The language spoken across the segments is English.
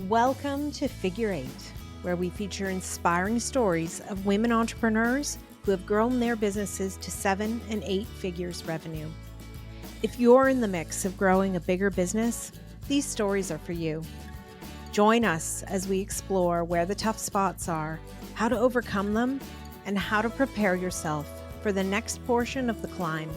Welcome to Figure Eight, where we feature inspiring stories of women entrepreneurs who have grown their businesses to 7 and 8 figures revenue. If you're in the mix of growing a bigger business, these stories are for you. Join us as we explore where the tough spots are, how to overcome them, and how to prepare yourself for the next portion of the climb.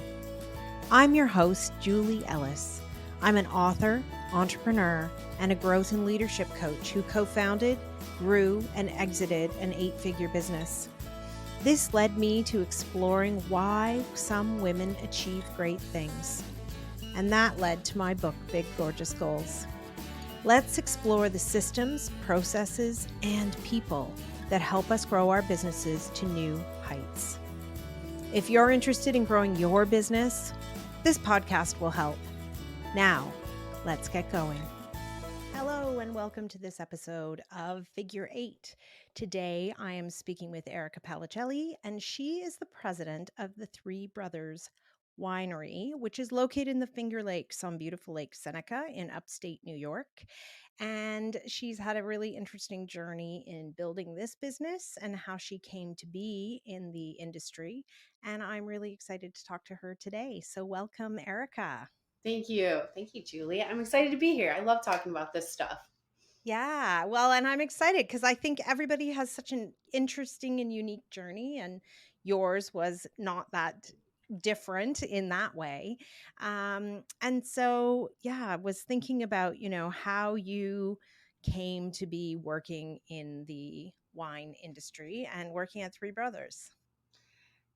I'm your host, Julie Ellis. I'm an author, entrepreneur, and a growth and leadership coach who co-founded, grew, and exited an 8-figure business. This led me to exploring why some women achieve great things. And that led to my book, Big Gorgeous Goals. Let's explore the systems, processes, and people that help us grow our businesses to new heights. If you're interested in growing your business, this podcast will help. Now, let's get going. Hello, and welcome to this episode of Figure Eight. Today, I am speaking with Erica Paolicelli, and she is the president of the Three Brothers Winery, which is located in the Finger Lakes on beautiful Lake Seneca in upstate New York. And she's had a really interesting journey in building this business and how she came to be in the industry. And I'm really excited to talk to her today. So welcome, Erica. Thank you. Thank you, Julie. I'm excited to be here. I love talking about this stuff. Yeah, well, and I'm excited because I think everybody has such an interesting and unique journey, and yours was not that different in that way. And so, yeah, I was thinking about, how you came to be working in the wine industry and working at Three Brothers.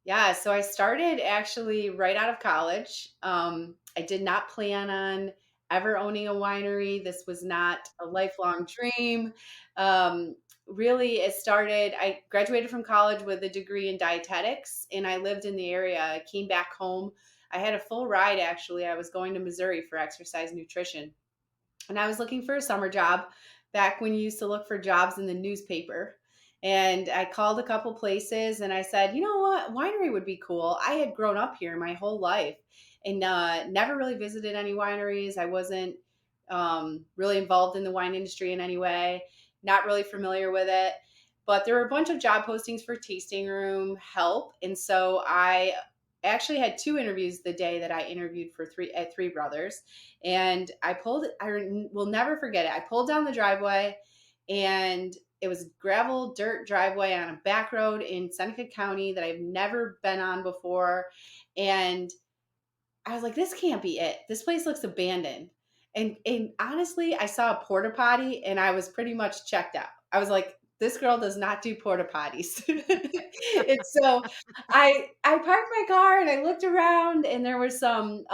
Yeah, so I started actually right out of college. I did not plan on ever owning a winery. This was not a lifelong dream. Um, Really, it started, I graduated from college with a degree in dietetics, and I lived in the area. I came back home. I had a full ride, actually. I was going to Missouri for exercise nutrition. And I was looking for a summer job back when you used to look for jobs in the newspaper. And I called a couple places and I said, you know what, winery would be cool. I had grown up here my whole life and never really visited any wineries. I wasn't really involved in the wine industry in any way, not really familiar with it. But there were a bunch of job postings for tasting room help. And so I actually had 2 interviews the day that I interviewed for Three Brothers. And I will never forget it. I pulled down the driveway and it was gravel, dirt driveway on a back road in Seneca County that I've never been on before. And I was like, this can't be it. This place looks abandoned. And honestly, I saw a porta potty and I was pretty much checked out. I was like, this girl does not do porta potties. And so I parked my car and I looked around and there was some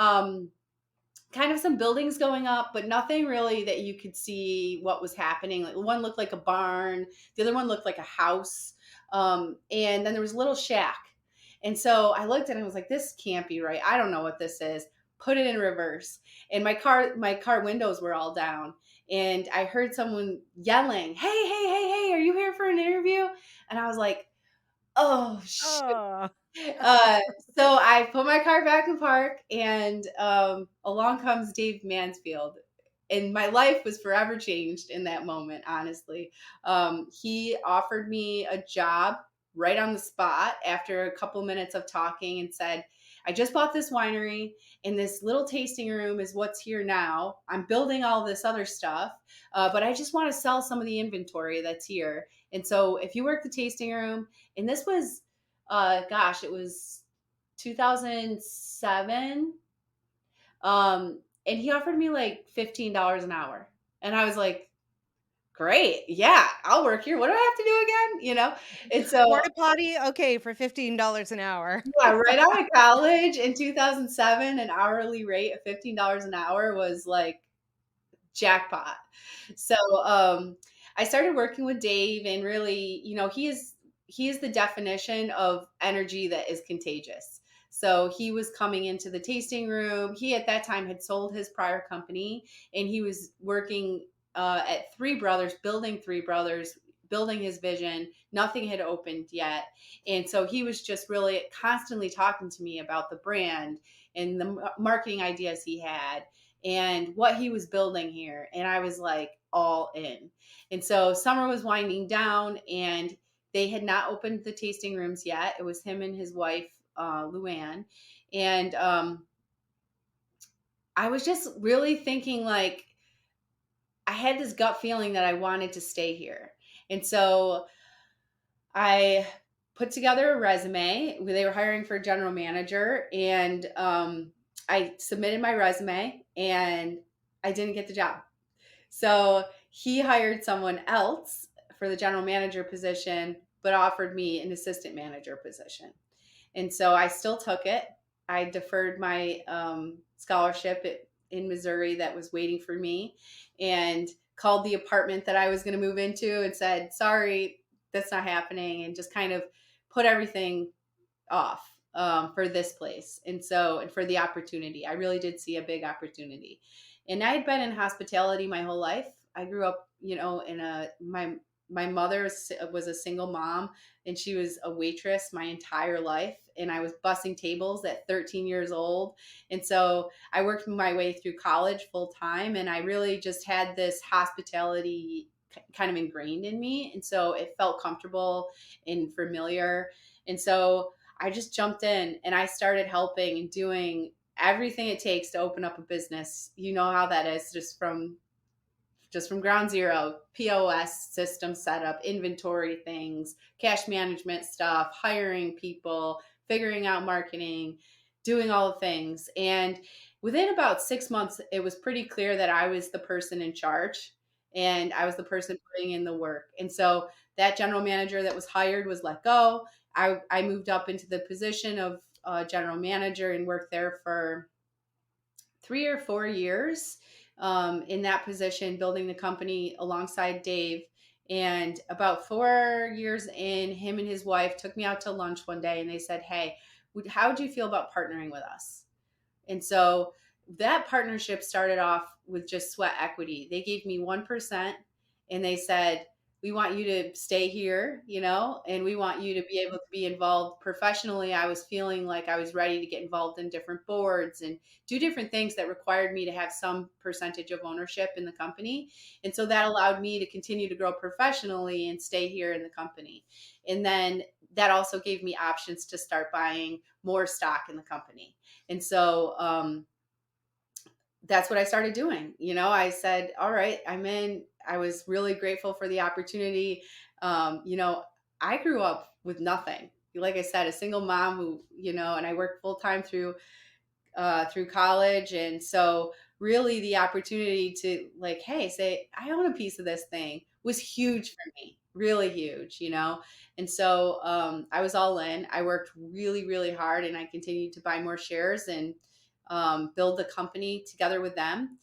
kind of some buildings going up, but nothing really that you could see what was happening. Like one looked like a barn, the other one looked like a house, and then there was a little shack. And so I looked at it and was like, "This can't be right. I don't know what this is." Put it in reverse, and my car windows were all down, and I heard someone yelling, "Hey, hey, hey, hey! Are you here for an interview?" And I was like, "Oh shoot." Oh, Uh, so I put my car back in park, and along comes Dave Mansfield. And my life was forever changed in that moment, honestly. He offered me a job right on the spot after a couple minutes of talking and said, I just bought this winery, and this little tasting room is what's here now. I'm building all this other stuff, but I just want to sell some of the inventory that's here. And so if you work the tasting room, and this was it was 2007. And he offered me like $15 an hour. And I was like, great. Yeah, I'll work here. What do I have to do again? And so, porta potty, okay, for $15 an hour. yeah, right out of college in 2007, an hourly rate of $15 an hour was like jackpot. So, I started working with Dave, and really, he is the definition of energy that is contagious. So he was coming into the tasting room. He at that time had sold his prior company, and he was working at Three Brothers, building Three Brothers, building his vision. Nothing had opened yet, and so he was just really constantly talking to me about the brand and the marketing ideas he had. and what he was building here. And I was like all in. And so summer was winding down, and they had not opened the tasting rooms yet. It was him and his wife, Luann. And I was just really thinking, like, I had this gut feeling that I wanted to stay here. And so I put together a resume. They were hiring for a general manager, and I submitted my resume, and I didn't get the job. So he hired someone else for the general manager position, but offered me an assistant manager position. And so I still took it. I deferred my scholarship in Missouri that was waiting for me, and called the apartment that I was going to move into and said, sorry, that's not happening, and just kind of put everything off for this place. And for the opportunity, I really did see a big opportunity. And I had been in hospitality my whole life. I grew up, my mother was a single mom, and she was a waitress my entire life. And I was bussing tables at 13 years old. And so I worked my way through college full time. And I really just had this hospitality kind of ingrained in me. And so it felt comfortable and familiar. And so I just jumped in and I started helping and doing everything it takes to open up a business. You know how that is, just from ground zero: POS system setup, inventory things, cash management stuff, hiring people, figuring out marketing, doing all the things. And within about 6 months, it was pretty clear that I was the person in charge, and I was the person putting in the work. And so that general manager that was hired was let go. I moved up into the position of general manager and worked there for 3 or 4 years in that position, building the company alongside Dave. And about 4 years in, him and his wife took me out to lunch one day, and they said, hey, how would you feel about partnering with us? And so that partnership started off with just sweat equity. They gave me 1%, and they said, we want you to stay here, and we want you to be able to be involved professionally. I was feeling like I was ready to get involved in different boards and do different things that required me to have some percentage of ownership in the company. And so that allowed me to continue to grow professionally and stay here in the company. And then that also gave me options to start buying more stock in the company. And so that's what I started doing. I said, all right, I'm in. I was really grateful for the opportunity. I grew up with nothing. Like I said, a single mom who, and I worked full time through college. And so really the opportunity to, like, hey, say, I own a piece of this thing was huge for me, really huge. And so I was all in. I worked really, really hard, and I continued to buy more shares and build the company together with them.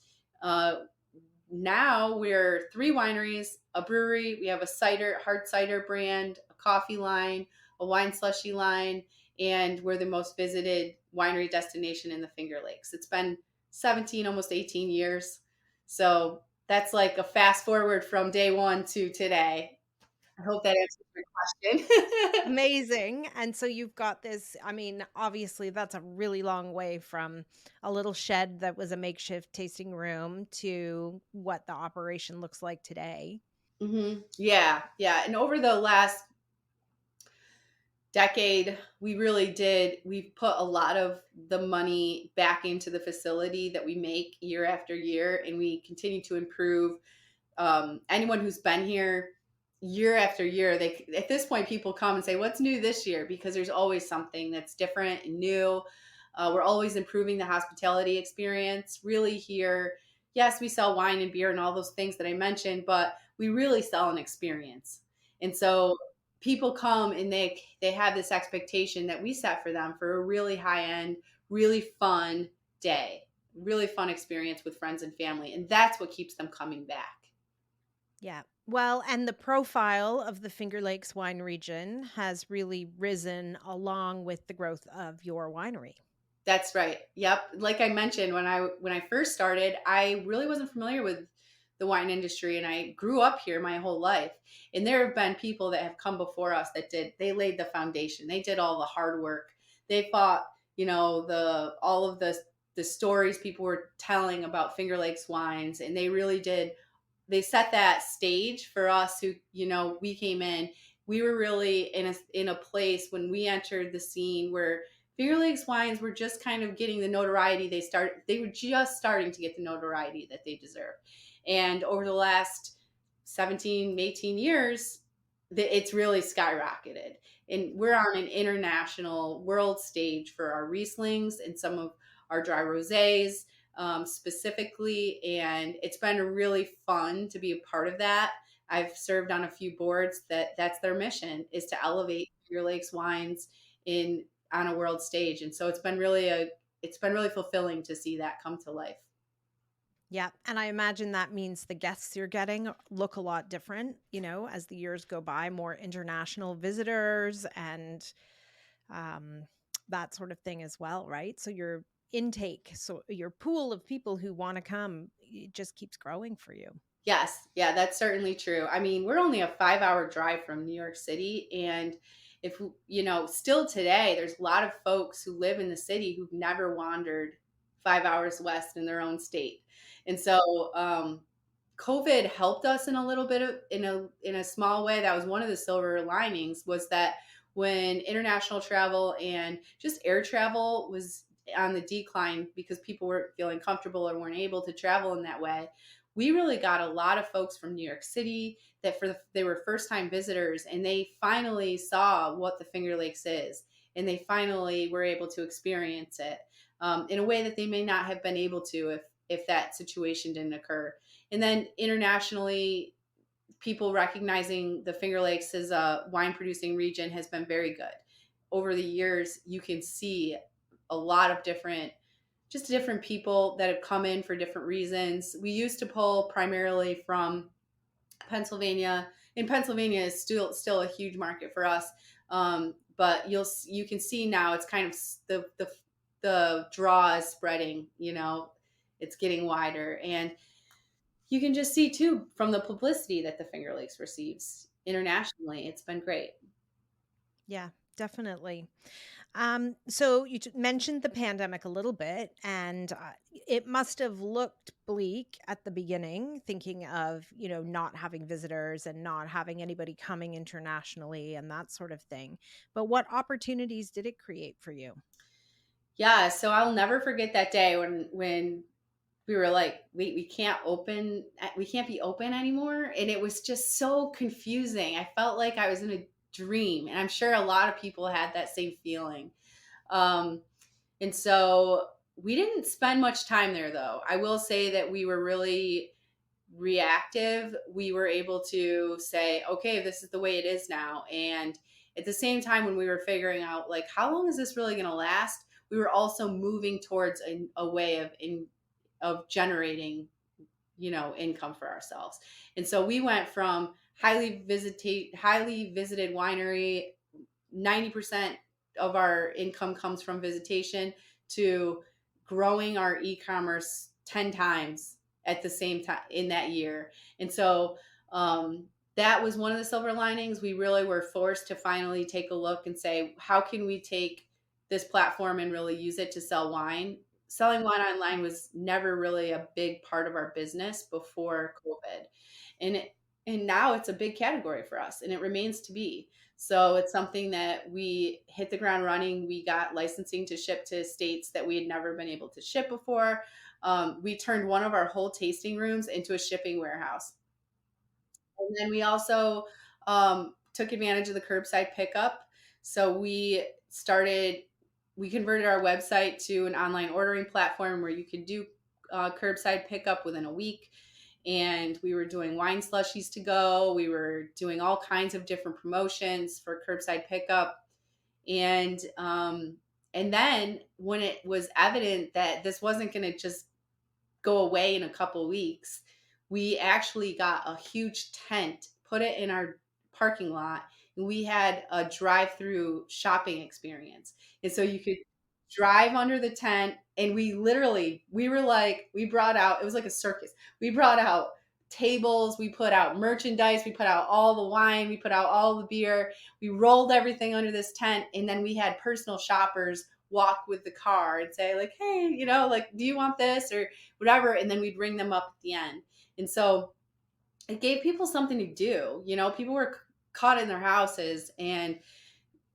Now we're three wineries, a brewery. We have a hard cider brand, a coffee line, a wine slushy line, and we're the most visited winery destination in the Finger Lakes. It's been 17, almost 18 years. So that's like a fast forward from day one to today. I hope that answers your question. Amazing. And so you've got this, I mean, obviously that's a really long way from a little shed that was a makeshift tasting room to what the operation looks like today. Yeah, yeah. And over the last decade, we've put a lot of the money back into the facility that we make year after year, and we continue to improve. Anyone who's been here year after year, they at this point, people come and say, what's new this year? Because there's always something that's different and new. We're always improving the hospitality experience. Really here, yes, we sell wine and beer and all those things that I mentioned, but we really sell an experience. And so people come and they have this expectation that we set for them for a really high end, really fun day, really fun experience with friends and family. And that's what keeps them coming back. Yeah. Well, and the profile of the Finger Lakes wine region has really risen along with the growth of your winery. That's right. Yep. Like I mentioned, when I first started, I really wasn't familiar with the wine industry, and I grew up here my whole life. And there have been people that have come before us they laid the foundation. They did all the hard work. They fought, the all of the the stories people were telling about Finger Lakes wines, and they really did. They set that stage for us who, we came in. We were really in a place when we entered the scene where Finger Lakes wines were just kind of getting the notoriety they were just starting to get the notoriety that they deserve. And over the last 17, 18 years, it's really skyrocketed. And we're on an international world stage for our Rieslings and some of our dry rosés, specifically. And it's been really fun to be a part of that. I've served on a few boards that's their mission, is to elevate Finger Lakes wines in on a world stage. And so it's been really fulfilling to see that come to life. Yeah, and I imagine that means the guests you're getting look a lot different, as the years go by, more international visitors and um, that sort of thing as well, right? So your intake, so your pool of people who want to come, it just keeps growing for you. Yes, yeah, that's certainly true. I mean, we're only a 5-hour drive from New York City. And if, still today, there's a lot of folks who live in the city who've never wandered 5 hours west in their own state. And so, COVID helped us in a little bit of in a small way. That was one of the silver linings, was that when international travel and just air travel was on the decline because people weren't feeling comfortable or weren't able to travel in that way, we really got a lot of folks from New York City that they were first time visitors, and they finally saw what the Finger Lakes is, and they finally were able to experience it in a way that they may not have been able to if that situation didn't occur. And then internationally, people recognizing the Finger Lakes as a wine producing region has been very good. Over the years, you can see a lot of different people that have come in for different reasons. We used to pull primarily from Pennsylvania, and Pennsylvania is still a huge market for us. But you can see now it's kind of the draw is spreading. It's getting wider, and you can just see too from the publicity that the Finger Lakes receives internationally. It's been great. Yeah, definitely. So you mentioned the pandemic a little bit, and it must have looked bleak at the beginning, thinking of, not having visitors and not having anybody coming internationally and that sort of thing. But what opportunities did it create for you? Yeah, so I'll never forget that day when we were like, we can't open, we can't be open anymore. And it was just so confusing. I felt like I was in a dream. And I'm sure a lot of people had that same feeling. Um, and so we didn't spend much time there, though. I will say that we were really reactive. We were able to say, okay, this is the way it is now. And at the same time, when we were figuring out, like, how long is this really going to last, we were also moving towards a way of generating, income for ourselves. And so we went from highly visited winery, 90% of our income comes from visitation, to growing our e-commerce 10 times at the same time in that year. And so that was one of the silver linings. We really were forced to finally take a look and say, how can we take this platform and really use it to sell wine? Selling wine online was never really a big part of our business before COVID. And and now it's a big category for us, and it remains to be. So it's something that we hit the ground running. We got licensing to ship to states that we had never been able to ship before. We turned one of our whole tasting rooms into a shipping warehouse. And then we also took advantage of the curbside pickup. So we converted our website to an online ordering platform where you could do curbside pickup within a week. And we were doing wine slushies to go. We were doing all kinds of different promotions for curbside pickup. And then when it was evident that this wasn't going to just go away in a couple weeks, we actually got a huge tent, put it in our parking lot, and we had a drive-through shopping experience. And so you could drive under the tent, and we brought out, it was like a circus. We brought out tables, we put out merchandise, we put out all the wine, we put out all the beer, we rolled everything under this tent, and then we had personal shoppers walk with the car and say like, hey, like, do you want this or whatever? And then we'd ring them up at the end. And so it gave people something to do. People were caught in their houses and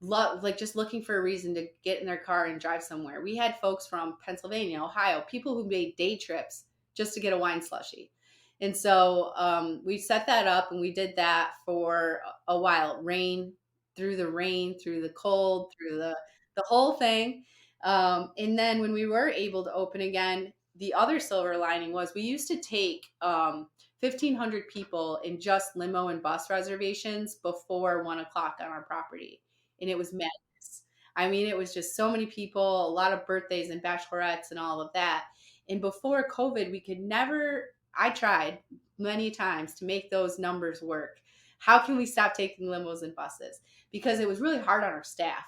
like just looking for a reason to get in their car and drive somewhere. We had folks from Pennsylvania, Ohio, people who made day trips just to get a wine slushy. And so we set that up and we did that for a while. Rain, through the cold, through the whole thing. And then when we were able to open again, the other silver lining was we used to take 1,500 people in just limo and bus reservations before 1 o'clock on our property. And it was madness. I mean, it was just so many people, a lot of birthdays and bachelorettes and all of that. And before COVID, we could never, I tried many times to make those numbers work. How can we stop taking limos and buses? Because it was really hard on our staff,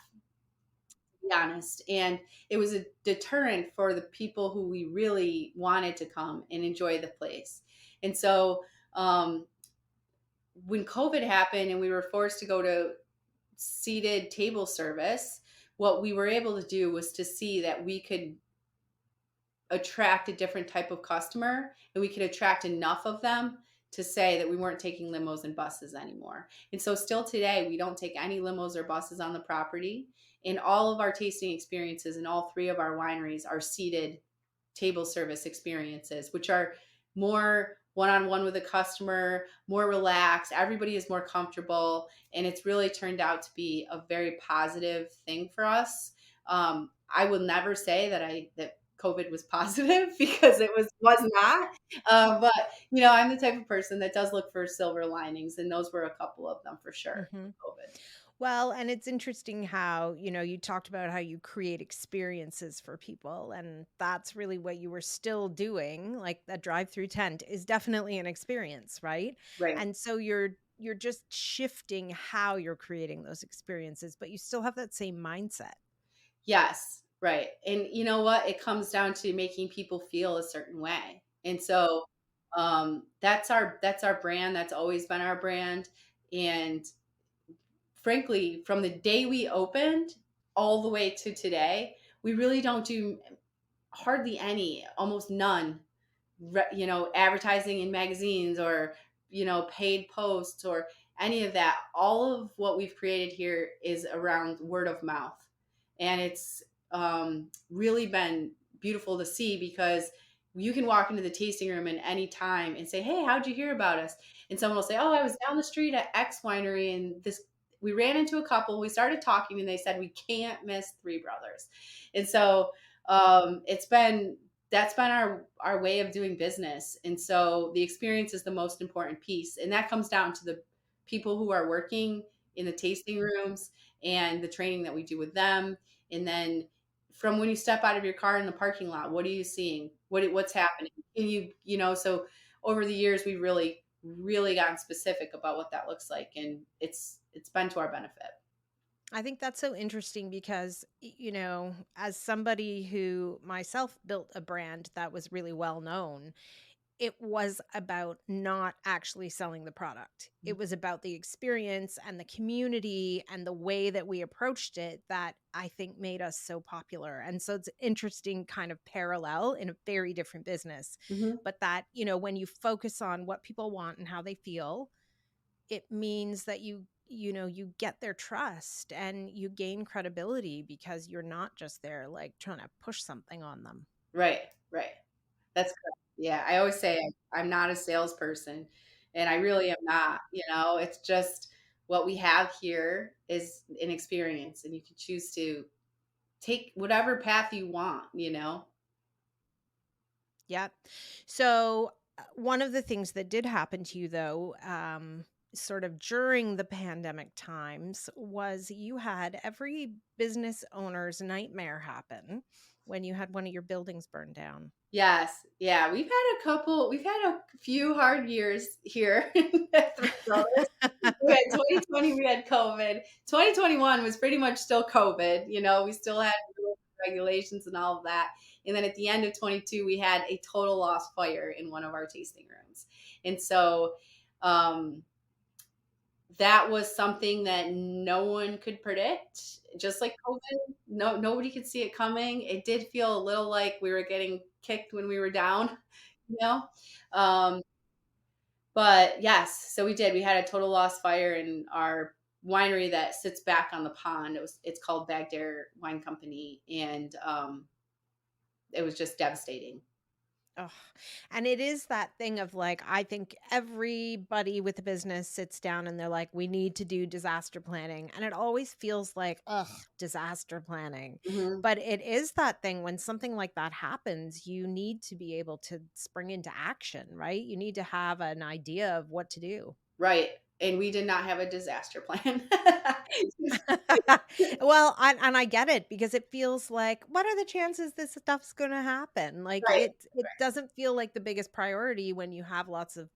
to be honest. And it was a deterrent for the people who we really wanted to come and enjoy the place. And so when COVID happened and we were forced to go to seated table service, what we were able to do was to see that we could attract a different type of customer and we could attract enough of them to say that we weren't taking limos and buses anymore. And so still today, we don't take any limos or buses on the property. And all of our tasting experiences in all three of our wineries are seated table service experiences, which are more one-on-one with a customer, more relaxed. Everybody is more comfortable, and it's really turned out to be a very positive thing for us. I will never say that COVID was positive because it was not. But I'm the type of person that does look for silver linings, and those were a couple of them for sure. Hmm. COVID. Well, and it's interesting how, you talked about how you create experiences for people, and that's really what you were still doing. Like that drive-through tent is definitely an experience, right? Right. And so you're just shifting how you're creating those experiences, but you still have that same mindset. Yes, right. And you know what? It comes down to making people feel a certain way. And so that's our brand. That's always been our brand. And frankly, from the day we opened all the way to today, we really don't do hardly any, almost none, advertising in magazines or, paid posts or any of that. All of what we've created here is around word of mouth. And it's really been beautiful to see because you can walk into the tasting room at any time and say, hey, how'd you hear about us? And someone will say, oh, I was down the street at X winery and we ran into a couple, we started talking and they said, we can't miss Three Brothers. And so it's been that's been our way of doing business. And so the experience is the most important piece. And that comes down to the people who are working in the tasting rooms and the training that we do with them. And then from when you step out of your car in the parking lot, what are you seeing? What's happening? And so over the years, we really, really gotten specific about what that looks like. And it's been to our benefit. I think that's so interesting because, as somebody who myself built a brand that was really well known, it was about not actually selling the product. It was about the experience and the community and the way that we approached it that I think made us so popular. And so it's an interesting kind of parallel in a very different business. Mhm. But that, when you focus on what people want and how they feel, it means that you get their trust and you gain credibility because you're not just there like trying to push something on them. Right, right. That's correct. Yeah, I always say I'm not a salesperson, and I really am not. It's just what we have here is an experience, and you can choose to take whatever path you want. Yeah. So, one of the things that did happen to you, though, sort of during the pandemic times, was you had every business owner's nightmare happen when you had one of your buildings burned down. Yes. Yeah, we've had a few hard years here at Three Brothers. We had 2020, we had COVID. 2021 was pretty much still COVID. We still had regulations and all of that. And then at the end of 22, we had a total lost fire in one of our tasting rooms. And so that was something that no one could predict. Just like COVID, nobody could see it coming. It did feel a little like we were getting kicked when we were down, you know? Um, but yes, so we did. We had a total loss fire in our winery that sits back on the pond. It's called Bagdare Wine Company, and it was just devastating. Ugh. And it is that thing of like, I think everybody with a business sits down and they're like, we need to do disaster planning. And it always feels like, ugh, disaster planning. Mhm. But it is that thing when something like that happens, you need to be able to spring into action, right? You need to have an idea of what to do. Right, and we did not have a disaster plan. Well, and I get it because it feels like, what are the chances this stuff's going to happen? Like Right. it doesn't feel like the biggest priority when you have lots of,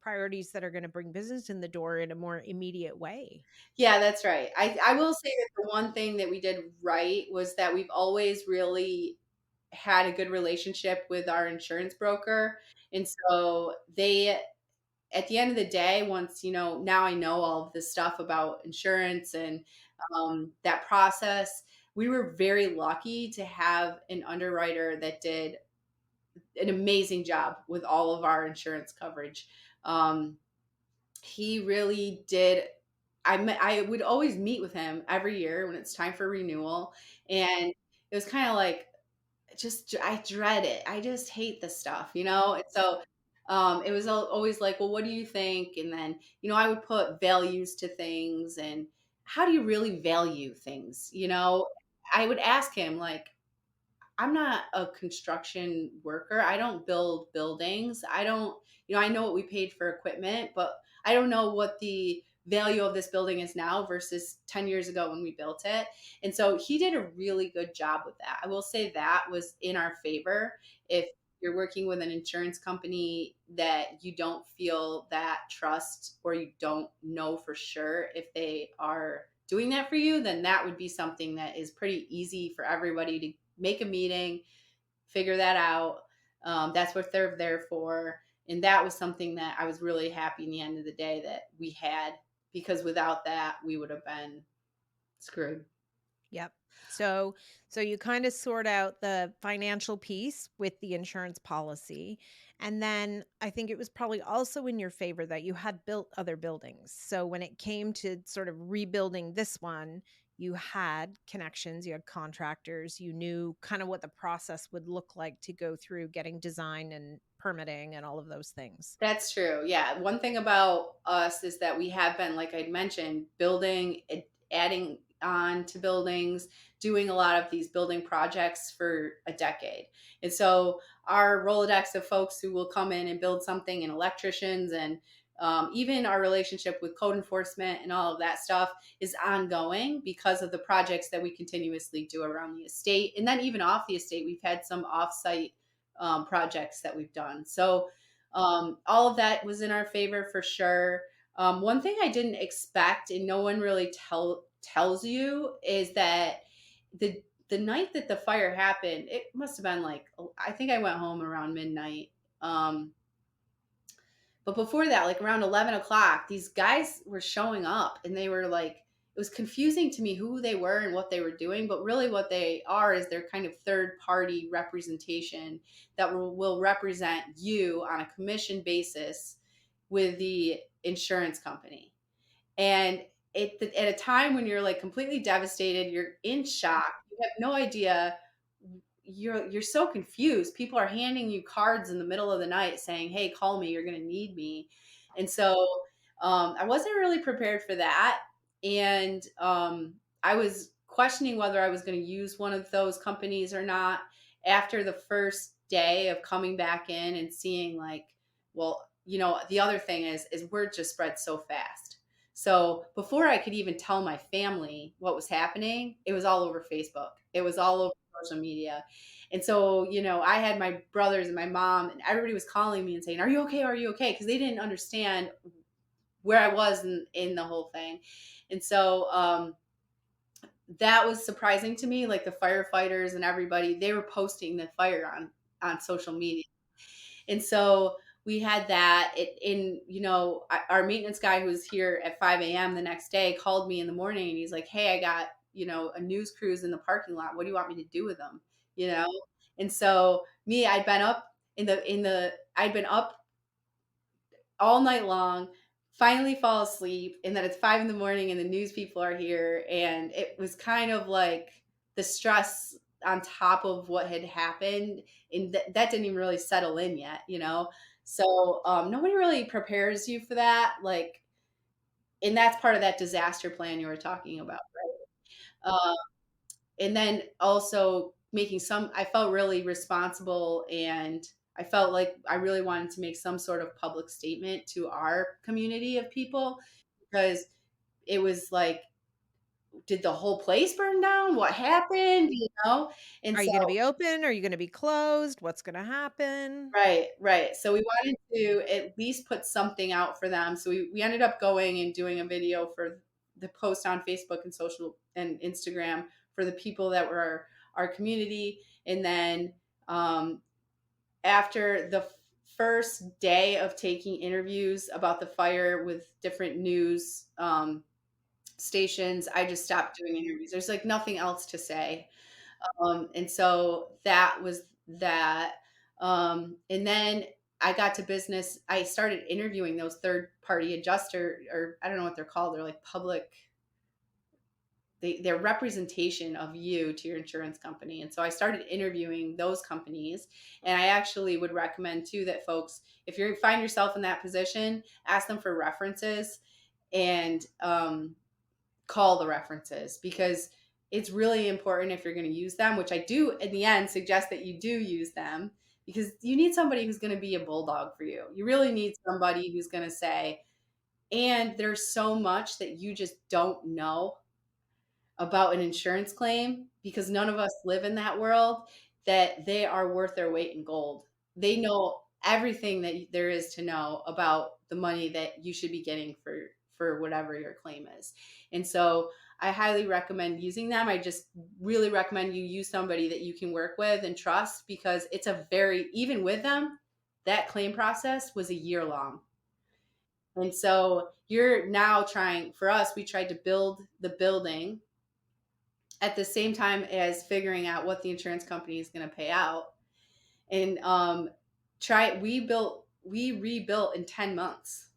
priorities that are going to bring business in the door in a more immediate way. Yeah, that's right. I will say that the one thing that we did right was that we've always really had a good relationship with our insurance broker, and so they at the end of the day, once, now I know all of this stuff about insurance and, that process, we were very lucky to have an underwriter that did an amazing job with all of our insurance coverage. Um, he really did. I would always meet with him every year when it's time for renewal, and it was kind of like, just I dread it. I just hate this stuff, And so it was always like, well, what do you think? And then, I would put values to things, and how do you really value things? I would ask him, like, I'm not a construction worker. I don't build buildings. I don't, I know what we paid for equipment, but I don't know what the value of this building is now versus 10 years ago when we built it. And so he did a really good job with that. I will say that was in our favor. If you're working with an insurance company that you don't feel that trust, or you don't know for sure if they are doing that for you, then that would be something that is pretty easy for everybody to make a meeting, figure that out. That's what they're there for. And that was something that I was really happy in the end of the day that we had, because without that, we would have been screwed. Yep. So you kind of sort out the financial piece with the insurance policy. And then I think it was probably also in your favor that you had built other buildings. So when it came to sort of rebuilding this one, you had connections, you had contractors, you knew kind of what the process would look like to go through getting design and permitting and all of those things. That's true. Yeah. One thing about us is that we have been, like I'd mentioned, building, adding on to buildings, doing a lot of these building projects for a decade. And so our Rolodex of folks who will come in and build something, and electricians, and even our relationship with code enforcement and all of that stuff is ongoing because of the projects that we continuously do around the estate. And then even off the estate, we've had some offsite projects that we've done. So all of that was in our favor for sure. One thing I didn't expect, and no one really tells you, is that the night that the fire happened, it must have been like, I think I went home around midnight. Um, but before that, like around 11 o'clock, these guys were showing up, and they were like, it was confusing to me who they were and what they were doing. But really, what they are is they're kind of third party representation that will represent you on a commission basis with the insurance company. And at a time when you're like completely devastated, you're in shock, you have no idea, you're so confused. People are handing you cards in the middle of the night saying, "Hey, call me. You're going to need me." And so I wasn't really prepared for that, and I was questioning whether I was going to use one of those companies or not. After the first day of coming back in and seeing, like, well, the other thing is word just spread so fast. So before I could even tell my family what was happening, it was all over Facebook. It was all over social media. And so, I had my brothers and my mom, and everybody was calling me and saying, "Are you okay? Are you okay?" Because they didn't understand where I was in the whole thing. And so that was surprising to me. Like the firefighters and everybody, they were posting the fire on social media. And so we had that in, our maintenance guy who was here at 5 a.m. the next day called me in the morning and he's like, "Hey, I got, a news cruise in the parking lot. What do you want me to do with them?" You know? And so me, I'd been up all night long, finally fall asleep, and then it's 5 in the morning and the news people are here. And it was kind of like the stress on top of what had happened. And that didn't even really settle in yet. So nobody really prepares you for that. Like, and that's part of that disaster plan you were talking about. Uh, and then also I felt really responsible, and I felt like I really wanted to make some sort of public statement to our community of people, because it was like, did the whole place burn down? What happened? And Are so you gonna be open? Are you gonna be closed? What's gonna happen? right, right. So we wanted to at least put something out for them. So we ended up going and doing a video for the post on Facebook and social and Instagram for the people that were our community. And then um, after the first day of taking interviews about the fire with different news stations, I just stopped doing interviews. There's like nothing else to say. And so that was that. And then I got to business. I started interviewing those third party adjuster, or I don't know what they're called. They're like public, their representation of you to your insurance company. And so I started interviewing those companies. And I actually would recommend too that folks, if you find yourself in that position, ask them for references, and call the references, because it's really important if you're going to use them, which I do in the end suggest that you do use them, because you need somebody who's going to be a bulldog for you. You really need somebody who's going to say, and there's so much that you just don't know about an insurance claim, because none of us live in that world, that they are worth their weight in gold. They know everything that there is to know about the money that you should be getting for whatever your claim is. And so I highly recommend using them. I just really recommend you use somebody that you can work with and trust, because it's even with them, that claim process was a year long. And so you're now for us, we tried to build the building at the same time as figuring out what the insurance company is going to pay out. And we rebuilt in 10 months.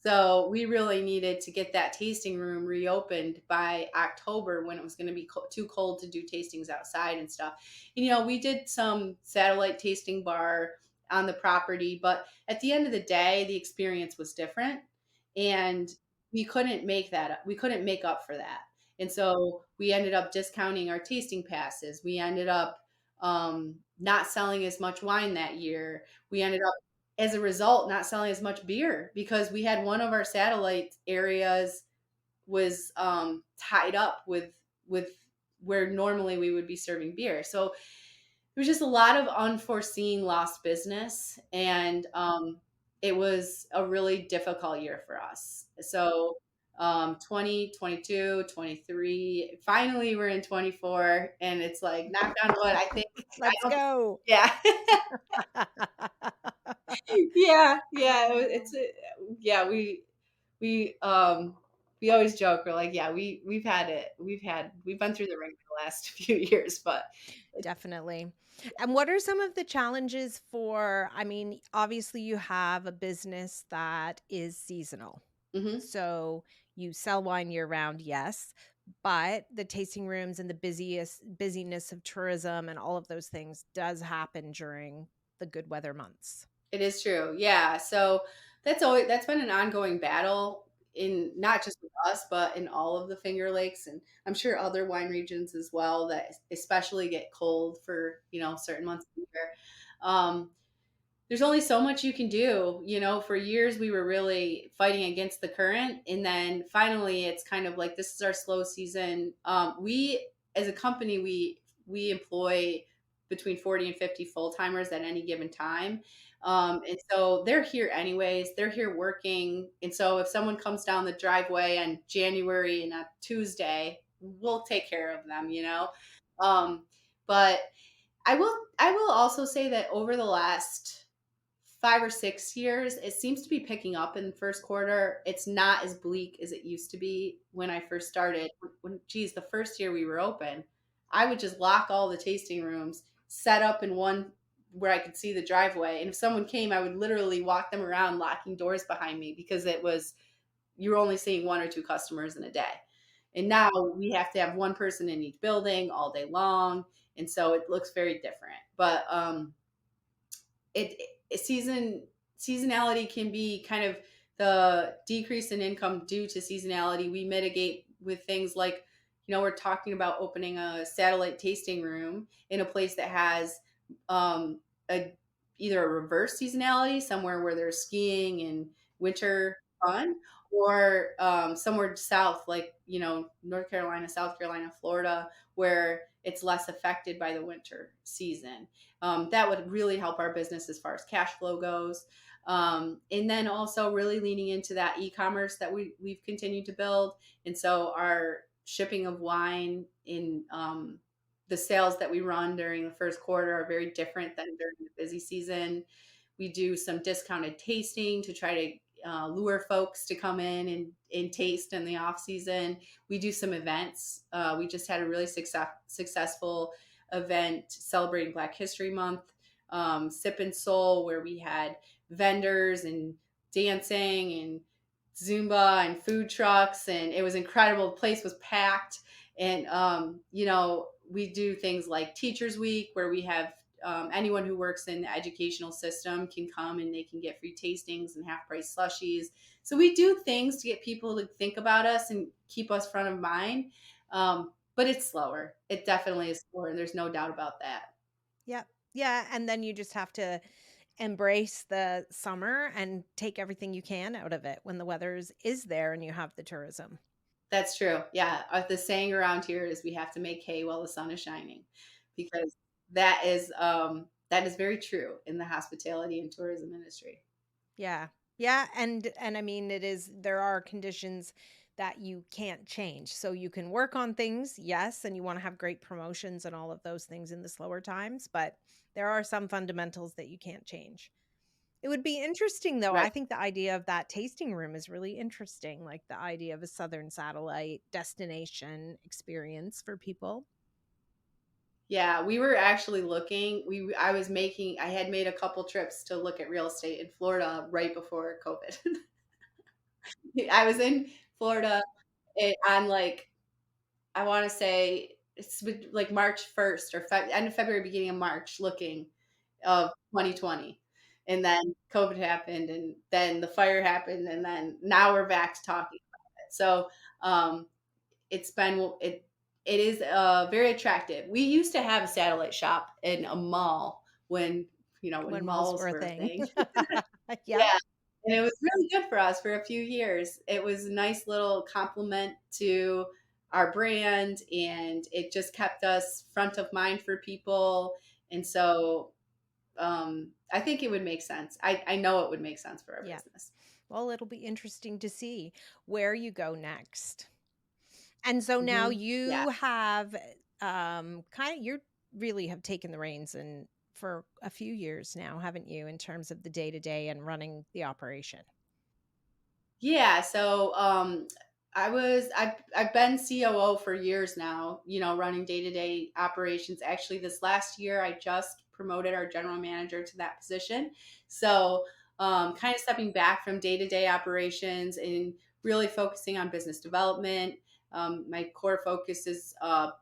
So we really needed to get that tasting room reopened by October, when it was going to be too cold to do tastings outside and stuff. And, we did some satellite tasting bar on the property, but at the end of the day, the experience was different, and we couldn't make up for that. And so we ended up discounting our tasting passes. We ended up not selling as much wine that year. We ended up, as a result, not selling as much beer, because we had one of our satellite areas was tied up with where normally we would be serving beer. So there was just a lot of unforeseen lost business, and it was a really difficult year for us. So 20, 22, 23, finally we're in 24, and it's like, knock on wood, I think, I Let's don't, go. yeah. Yeah, yeah, yeah, we always joke, we're like, yeah, we've had it. We've been through the ring the last few years, but Definitely. And what are some of the challenges I mean, obviously you have a business that is seasonal. mhm. So you sell wine year round, yes, but the tasting rooms and the busyness of tourism and all of those things does happen during the good weather months. It is true. Yeah. So that's been an ongoing battle, in not just with us, but in all of the Finger Lakes, and I'm sure other wine regions as well, that especially get cold for, certain months of the year. Um, there's only so much you can do. For years we were really fighting against the current, and then finally it's kind of like, this is our slow season. We, as a company, we employ between 40 and 50 full timers at any given time. And so they're here anyways, they're here working. And so if someone comes down the driveway on January and a Tuesday, we'll take care of them. Um, but I will also say that over the last 5 or 6 years, it seems to be picking up in the first quarter. It's not as bleak as it used to be when I first started. Geez, the first year we were open, I would just lock all the tasting rooms, set up in one where I could see the driveway. And if someone came, I would literally walk them around, locking doors behind me because it was, you were only seeing one or two customers in a day. And now we have to have one person in each building all day long. And so it looks very different. But seasonality can be kind of the decrease in income due to seasonality. We mitigate with things like, we're talking about opening a satellite tasting room in a place that has um, a either a reverse seasonality, somewhere where there's skiing and winter fun, or somewhere south, like North Carolina, South Carolina, Florida, where it's less affected by the winter season. That would really help our business as far as cash flow goes. And then also really leaning into that e-commerce that we've continued to build. And so our shipping of wine in the sales that we run during the first quarter are very different than during the busy season. We do some discounted tasting to try to lure folks to come in and taste in the off season. We do some events. We just had a really successful event celebrating Black History Month, Sip and Soul, where we had vendors and dancing and Zumba and food trucks, and it was incredible. The place was packed. And, we do things like Teachers Week, where we have anyone who works in the educational system can come and they can get free tastings and half price slushies. So we do things to get people to think about us and keep us front of mind. But it's slower. It definitely is slower. There's no doubt about that. Yep. Yeah, and then you just have to embrace the summer and take everything you can out of it when the weather is there and you have the tourism. That's true. Yeah. The saying around here is we have to make hay while the sun is shining, because that is very true in the hospitality and tourism industry. Yeah. Yeah, and I mean there are conditions that you can't change. So you can work on things, yes, and you want to have great promotions and all of those things in the slower times, but there are some fundamentals that you can't change. It would be interesting though. I Right. think the idea of that tasting room is really interesting, like the idea of a southern satellite destination experience for people. Yeah, we were actually looking. I had made a couple trips to look at real estate in Florida right before COVID. I was in Florida on like, I want to say it's like March 1st or end of February, beginning of March, looking of 2020. And then COVID happened, and then the fire happened, and then now we're back to talking about it. So um, it's been it is very attractive. We used to have a satellite shop in a mall when When malls malls were a were a thing. thing. Yep. Yeah, and it was really good for us for a few years. It was a nice little compliment to our brand, and it just kept us front of mind for people. And so I think it would make sense. I know it would make sense for our Yeah. business. Well, it'll be interesting to see where you go next. And so now Yeah. you have kind of you really have taken the reins and for a few years now, haven't you, in terms of the day-to-day and running the operation? Yeah, so I've been COO for years now, running day-to-day operations. Actually, this last year I just promoted our general manager to that position. So, kind of stepping back from day-to-day operations and really focusing on business development. My core focus is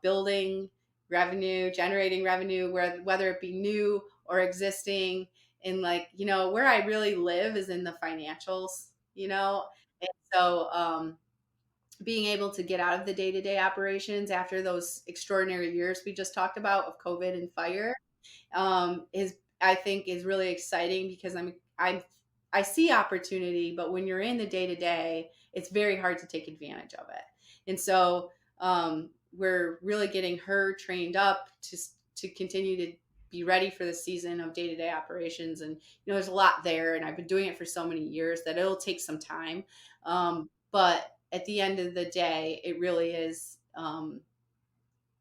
building revenue, generating revenue, whether it be new or existing. And like, where I really live is in the financials, and so, being able to get out of the day to day operations after those extraordinary years we just talked about of COVID and fire, is I think is really exciting, because I see opportunity, but when you're in the day to day, it's very hard to take advantage of it. And so we're really getting her trained up to continue to be ready for the season of day to day operations. And there's a lot there, and I've been doing it for so many years that it'll take some time. But at the end of the day, it really is.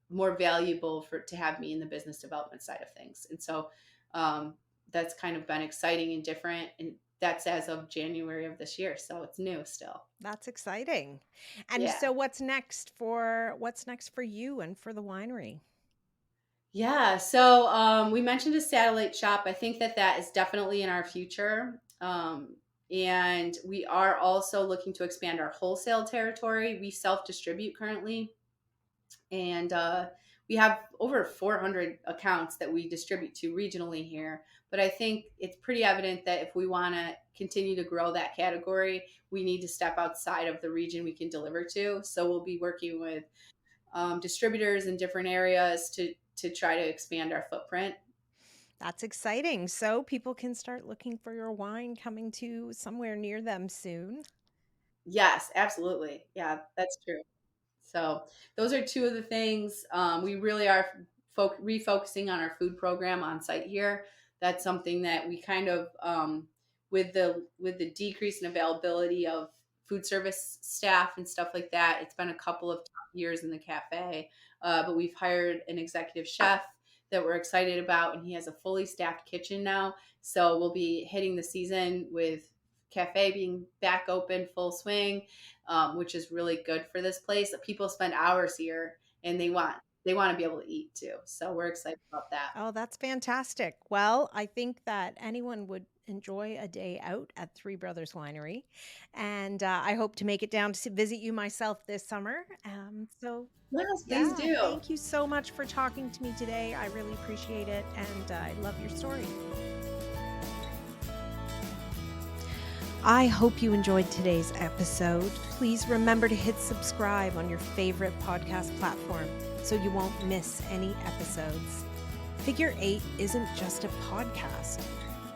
More valuable to have me in the business development side of things. And so that's kind of been exciting and different. And that's as of January of this year. So it's new still. That's exciting. And Yeah. so what's next for you and for the winery? Yeah. So we mentioned a satellite shop. I think that that is definitely in our future. And we are also looking to expand our wholesale territory. We self distribute currently, and we have over 400 accounts that we distribute to regionally here. But I think it's pretty evident that if we want to continue to grow that category, we need to step outside of the region we can deliver to. So we'll be working with distributors in different areas to try to expand our footprint. That's exciting. So people can start looking for your wine coming to somewhere near them soon. Yes, absolutely. Yeah, that's true. So those are two of the things. We really are refocusing on our food program on site here. That's something that we kind of, with the decrease in availability of food service staff and stuff like that. It's been a couple of tough years in the cafe, but we've hired an executive chef that we're excited about, and he has a fully staffed kitchen now. So we'll be hitting the season with cafe being back open full swing, which is really good for this place. People spend hours here, and they want to be able to eat too. So we're excited about that. Oh, that's fantastic. Well, I think that anyone would enjoy a day out at Three Brothers Winery. And I hope to make it down to visit you myself this summer. So, Yes, please yeah, do. thank you so much for talking to me today. I really appreciate it. And I love your story. I hope you enjoyed today's episode. Please remember to hit subscribe on your favorite podcast platform so you won't miss any episodes. Figure Eight isn't just a podcast.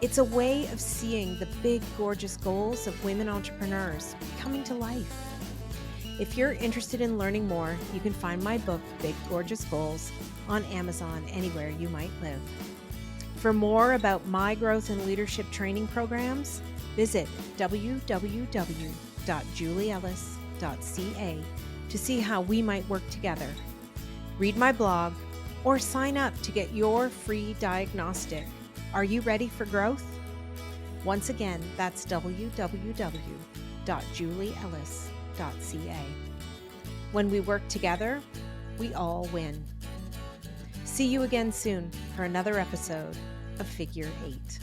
It's a way of seeing the big, gorgeous goals of women entrepreneurs coming to life. If you're interested in learning more, you can find my book, Big Gorgeous Goals, on Amazon anywhere you might live. For more about my growth and leadership training programs, visit www.julieellis.ca to see how we might work together. Read my blog or sign up to get your free diagnostic. Are you ready for growth? Once again, that's www.julieellis.ca. When we work together, we all win. See you again soon for another episode of Figure Eight.